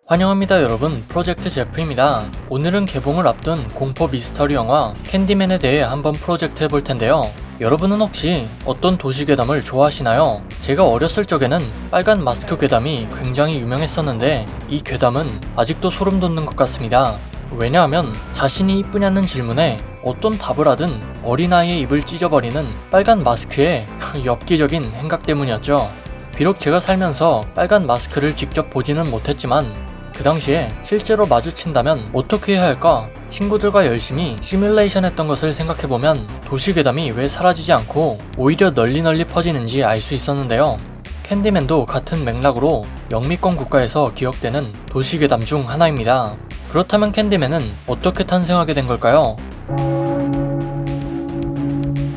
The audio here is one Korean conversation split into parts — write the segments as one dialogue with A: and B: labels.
A: 환영합니다 여러분, 프로젝트 제프입니다. 오늘은 개봉을 앞둔 공포 미스터리 영화 캔디맨에 대해 한번 프로젝트 해볼 텐데요. 여러분은 혹시 어떤 도시 괴담을 좋아하시나요? 제가 어렸을 적에는 빨간 마스크 괴담이 굉장히 유명했었는데 이 괴담은 아직도 소름 돋는 것 같습니다. 왜냐하면 자신이 이쁘냐는 질문에 어떤 답을 하든 어린아이의 입을 찢어버리는 빨간 마스크의 엽기적인 행각 때문이었죠. 비록 제가 살면서 빨간 마스크를 직접 보지는 못했지만 그 당시에 실제로 마주친다면 어떻게 해야 할까? 친구들과 열심히 시뮬레이션 했던 것을 생각해보면 도시괴담이 왜 사라지지 않고 오히려 널리 퍼지는지 알 수 있었는데요. 캔디맨도 같은 맥락으로 영미권 국가에서 기억되는 도시괴담 중 하나입니다. 그렇다면 캔디맨은 어떻게 탄생하게 된 걸까요?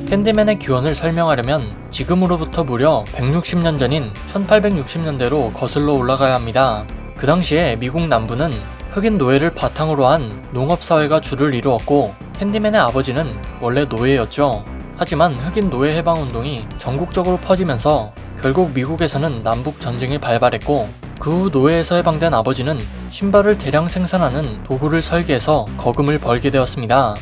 A: 캔디맨의 기원을 설명하려면 지금으로부터 무려 160년 전인 1860년대로 거슬러 올라가야 합니다. 그 당시에 미국 남부는 흑인 노예를 바탕으로 한 농업사회가 주를 이루었고 캔디맨의 아버지는 원래 노예였죠. 하지만 흑인 노예 해방운동이 전국적으로 퍼지면서 결국 미국에서는 남북 전쟁이 발발했고 그 후 노예에서 해방된 아버지는 신발을 대량 생산하는 도구를 설계해서 거금을 벌게 되었습니다.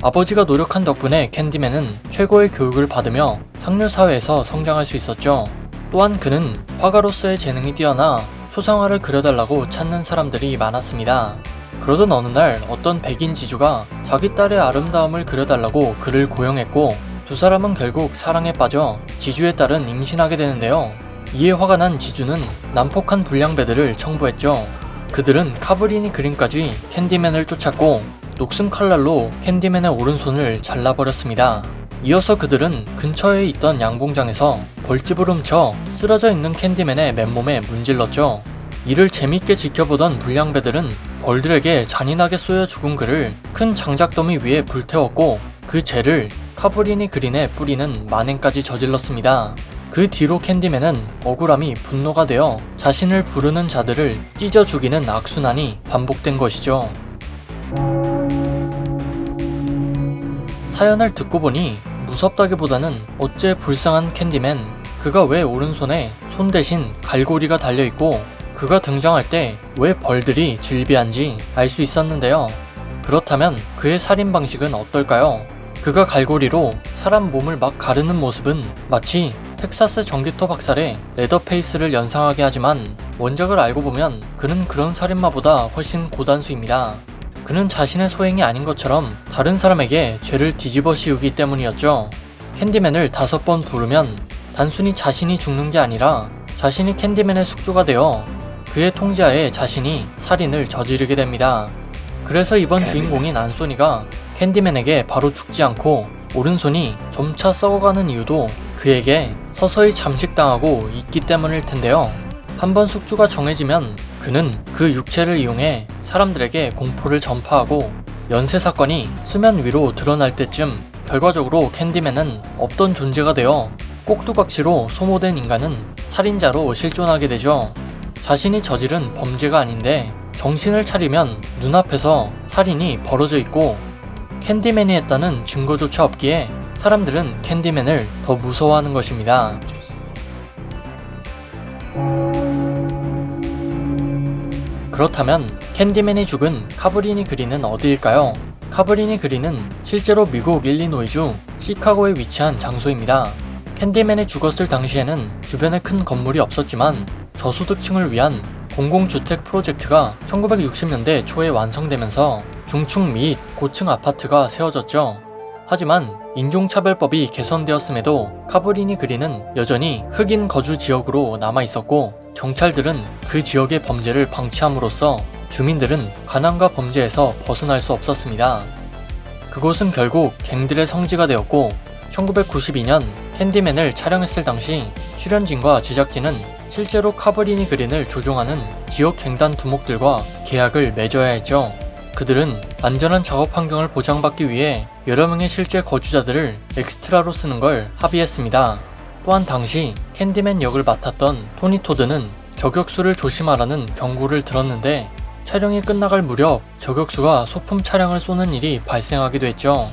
A: 아버지가 노력한 덕분에 캔디맨은 최고의 교육을 받으며 상류사회에서 성장할 수 있었죠. 또한 그는 화가로서의 재능이 뛰어나 초상화를 그려달라고 찾는 사람들이 많았습니다. 그러던 어느 날 어떤 백인 지주가 자기 딸의 아름다움을 그려달라고 그를 고용했고 두 사람은 결국 사랑에 빠져 지주의 딸은 임신하게 되는데요. 이에 화가 난 지주는 난폭한 불량배들을 청부했죠. 그들은 카브리니 그림까지 캔디맨을 쫓았고 녹슨 칼날로 캔디맨의 오른손을 잘라버렸습니다. 이어서 그들은 근처에 있던 양봉장에서 벌집을 훔쳐 쓰러져 있는 캔디맨의 맨몸에 문질렀죠. 이를 재밌게 지켜보던 불량배들은 벌들에게 잔인하게 쏘여 죽은 그를 큰 장작더미 위에 불태웠고 그 죄를 카브리니 그린에 뿌리는 만행까지 저질렀습니다. 그 뒤로 캔디맨은 억울함이 분노가 되어 자신을 부르는 자들을 찢어 죽이는 악순환이 반복된 것이죠. 사연을 듣고 보니 무섭다기보다는 어째 불쌍한 캔디맨, 그가 왜 오른손에 손 대신 갈고리가 달려있고 그가 등장할 때 왜 벌들이 질비한지 알 수 있었는데요. 그렇다면 그의 살인 방식은 어떨까요? 그가 갈고리로 사람 몸을 막 가르는 모습은 마치 텍사스 전기토 박살의 레더페이스를 연상하게 하지만 원작을 알고 보면 그는 그런 살인마보다 훨씬 고단수입니다. 그는 자신의 소행이 아닌 것처럼 다른 사람에게 죄를 뒤집어 씌우기 때문이었죠. 캔디맨을 5번 부르면 단순히 자신이 죽는 게 아니라 자신이 캔디맨의 숙주가 되어 그의 통제하에 자신이 살인을 저지르게 됩니다. 그래서 이번 주인공인 안소니가 캔디맨에게 바로 죽지 않고 오른손이 점차 썩어가는 이유도 그에게 서서히 잠식당하고 있기 때문일 텐데요. 한번 숙주가 정해지면 그는 그 육체를 이용해 사람들에게 공포를 전파하고 연쇄 사건이 수면 위로 드러날 때쯤 결과적으로 캔디맨은 없던 존재가 되어 꼭두각시로 소모된 인간은 살인자로 실존하게 되죠. 자신이 저지른 범죄가 아닌데 정신을 차리면 눈앞에서 살인이 벌어져 있고 캔디맨이 했다는 증거조차 없기에 사람들은 캔디맨을 더 무서워하는 것입니다. 그렇다면 캔디맨이 죽은 카브리니 그린은 어디일까요? 카브리니 그린은 실제로 미국 일리노이주 시카고에 위치한 장소입니다. 캔디맨이 죽었을 당시에는 주변에 큰 건물이 없었지만 저소득층을 위한 공공주택 프로젝트가 1960년대 초에 완성되면서 중층 및 고층 아파트가 세워졌죠. 하지만 인종차별법이 개선되었음에도 카브리니 그린은 여전히 흑인 거주 지역으로 남아있었고 경찰들은 그 지역의 범죄를 방치함으로써 주민들은 가난과 범죄에서 벗어날 수 없었습니다. 그곳은 결국 갱들의 성지가 되었고 1992년 캔디맨을 촬영했을 당시 출연진과 제작진은 실제로 카브리니 그린을 조종하는 지역 갱단 두목들과 계약을 맺어야 했죠. 그들은 안전한 작업 환경을 보장받기 위해 여러 명의 실제 거주자들을 엑스트라로 쓰는 걸 합의했습니다. 또한 당시 캔디맨 역을 맡았던 토니 토드는 저격수를 조심하라는 경고를 들었는데 촬영이 끝나갈 무렵 저격수가 소품 차량을 쏘는 일이 발생하기도 했죠.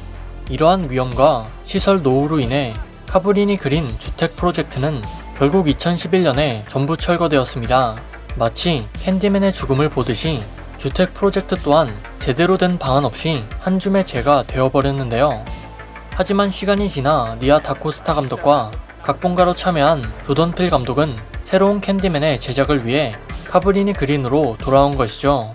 A: 이러한 위험과 시설 노후로 인해 카브린이 그린 주택 프로젝트는 결국 2011년에 전부 철거되었습니다. 마치 캔디맨의 죽음을 보듯이 주택 프로젝트 또한 제대로 된 방안 없이 한 줌의 재가 되어버렸는데요. 하지만 시간이 지나 니아 다코스타 감독과 각본가로 참여한 조던 필 감독은 새로운 캔디맨의 제작을 위해 카브린이 그린으로 돌아온 것이죠.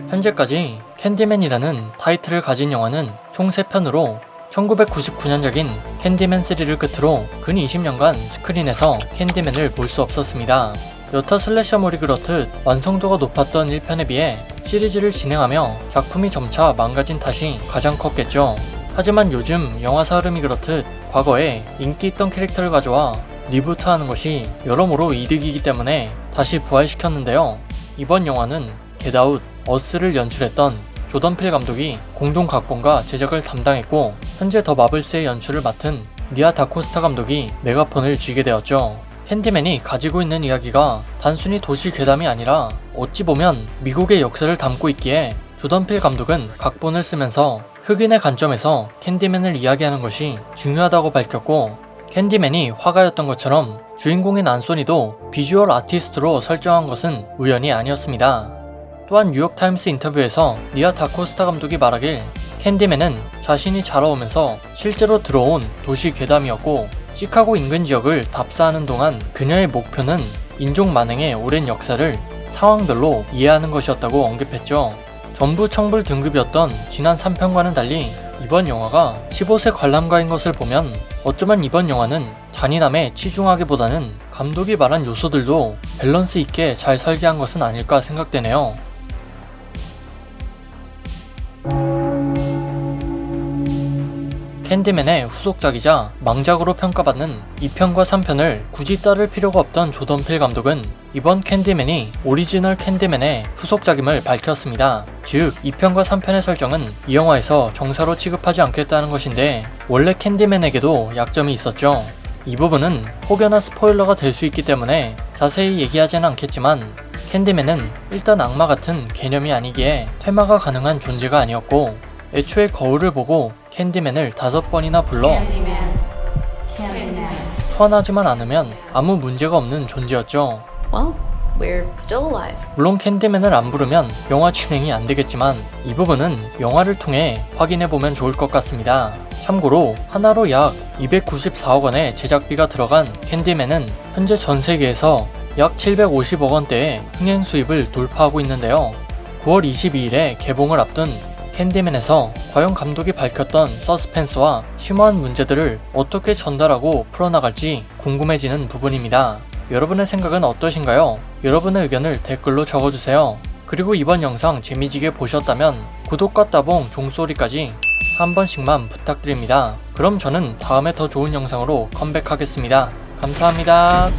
A: 현재까지 캔디맨이라는 타이틀을 가진 영화는 총 3편으로 1999년작인 캔디맨 3를 끝으로 근 20년간 스크린에서 캔디맨을 볼 수 없었습니다. 여타 슬래셔물이 그렇듯 완성도가 높았던 1편에 비해 시리즈를 진행하며 작품이 점차 망가진 탓이 가장 컸겠죠. 하지만 요즘 영화사 흐름이 그렇듯 과거에 인기 있던 캐릭터를 가져와 리부트하는 것이 여러모로 이득이기 때문에 다시 부활시켰는데요. 이번 영화는 겟아웃, 어스를 연출했던 조던 필 감독이 공동 각본과 제작을 담당했고 현재 더 마블스의 연출을 맡은 니아 다코스타 감독이 메가폰을 쥐게 되었죠. 캔디맨이 가지고 있는 이야기가 단순히 도시 괴담이 아니라 어찌 보면 미국의 역사를 담고 있기에 조던 필 감독은 각본을 쓰면서 흑인의 관점에서 캔디맨을 이야기하는 것이 중요하다고 밝혔고, 캔디맨이 화가였던 것처럼 주인공인 안소니도 비주얼 아티스트로 설정한 것은 우연이 아니었습니다. 또한 뉴욕타임스 인터뷰에서 니아 다코스타 감독이 말하길 캔디맨은 자신이 자라오면서 실제로 들어온 도시 괴담이었고 시카고 인근 지역을 답사하는 동안 그녀의 목표는 인종 만행의 오랜 역사를 상황별로 이해하는 것이었다고 언급했죠. 전부 청불 등급이었던 지난 3편과는 달리 이번 영화가 15세 관람가인 것을 보면 어쩌면 이번 영화는 잔인함에 치중하기보다는 감독이 말한 요소들도 밸런스 있게 잘 설계한 것은 아닐까 생각되네요. 캔디맨의 후속작이자 망작으로 평가받는 2편과 3편을 굳이 따를 필요가 없던 조던 필 감독은 이번 캔디맨이 오리지널 캔디맨의 후속작임을 밝혔습니다. 즉 2편과 3편의 설정은 이 영화에서 정사로 취급하지 않겠다는 것인데 원래 캔디맨에게도 약점이 있었죠. 이 부분은 혹여나 스포일러가 될 수 있기 때문에 자세히 얘기하지는 않겠지만 캔디맨은 일단 악마 같은 개념이 아니기에 퇴마가 가능한 존재가 아니었고 애초에 거울을 보고 캔디맨을 5번이나 불러 소환하지만 않으면 아무 문제가 없는 존재였죠.
B: Well, we're still alive.
A: 물론 캔디맨을 안 부르면 영화 진행이 안 되겠지만 이 부분은 영화를 통해 확인해보면 좋을 것 같습니다. 참고로 하나로 약 294억 원의 제작비가 들어간 캔디맨은 현재 전 세계에서 약 750억 원대의 흥행 수입을 돌파하고 있는데요. 9월 22일에 개봉을 앞둔 캔디맨에서 과연 감독이 밝혔던 서스펜스와 심오한 문제들을 어떻게 전달하고 풀어나갈지 궁금해지는 부분입니다. 여러분의 생각은 어떠신가요? 여러분의 의견을 댓글로 적어주세요. 그리고 이번 영상 재미지게 보셨다면 구독과 따봉, 종소리까지 한 번씩만 부탁드립니다. 그럼 저는 다음에 더 좋은 영상으로 컴백하겠습니다. 감사합니다.